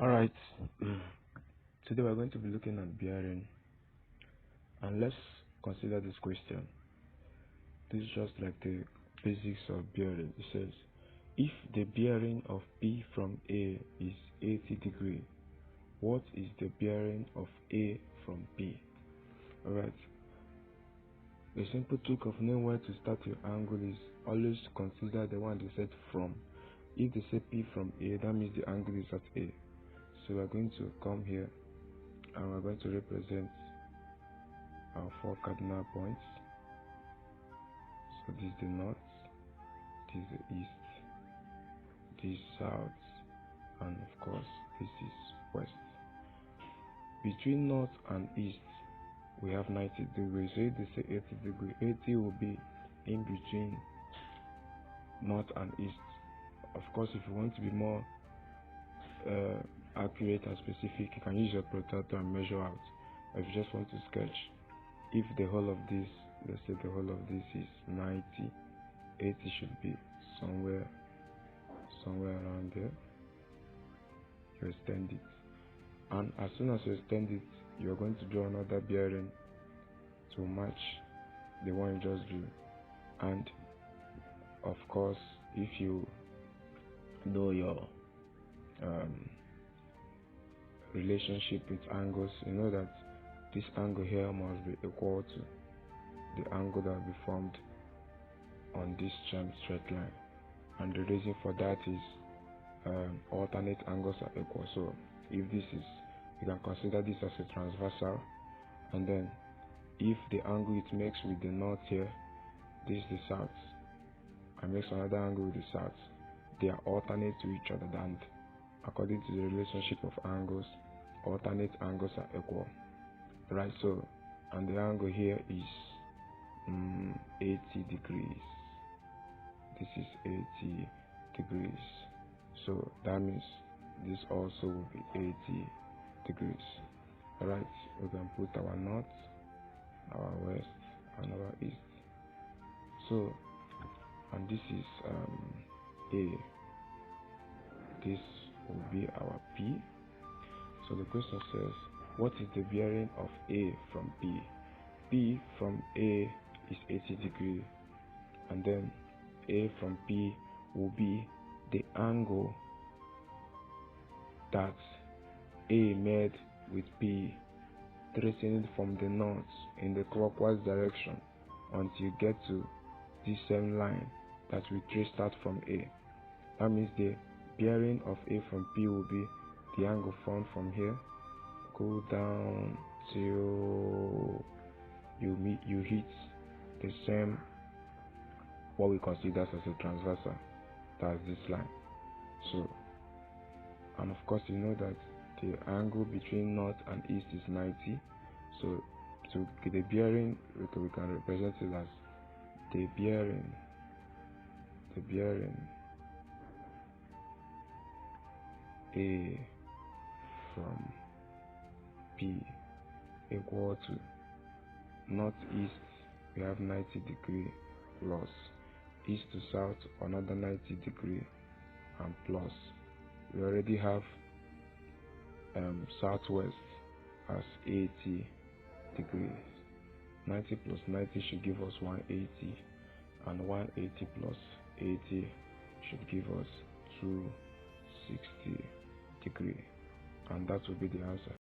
Alright, today we're going to be looking at bearing, and let's consider this question. This is just like the basics of bearing. It says, if the bearing of P from A is 80 degrees, what is the bearing of A from P? Alright, the simple trick of knowing where to start your angle is always consider the one they said from. If they say P from A, that means the angle is at A. So we're going to come here and we're going to represent our four cardinal points. So this is the north, this is the east, this is south, and of course this is west. Between north and east we have 90 degrees. So if they say 80 degrees, 80 will be in between north and east. Of course, if you want to be more accurate and specific, you can use your protractor and measure out. If you just want to sketch, if the whole of this, let's say the whole of this is 90, 80 should be somewhere around there. You extend it, and as soon as you extend it, you're going to draw another bearing to match the one you just drew. And of course, if you know your relationship with angles, you know that this angle here must be equal to the angle that will be formed on this straight line, and the reason for that is alternate angles are equal. So if this is, you can consider this as a transversal, and then if the angle it makes with the north here, this is the south, and makes another angle with the south, they are alternate to each other, and according to the relationship of angles, alternate angles are equal, right? So, and the angle here is 80 degrees. This is 80 degrees. So that means this also will be 80 degrees. Alright, we can put our north, our west, and our east. So, and this is A. This will be our P. So the question says, what is the bearing of A from P? P from A is 80 degrees, and then A from P will be the angle that A made with P, tracing it from the north in the clockwise direction until you get to this same line that we traced out from A. That means the bearing of A from P will be the angle formed from here, go down till you hit the same, what we consider as a transversal, that's this line. So, and of course you know that the angle between north and east is 90. So to get the bearing, we can represent it as the bearing A from P equal to northeast, we have 90 degrees plus east to south another 90 degrees, and plus we already have southwest as 80 degrees. 90 plus 90 should give us 180, and 180 plus 80 should give us 260 degrees, and that will be the answer.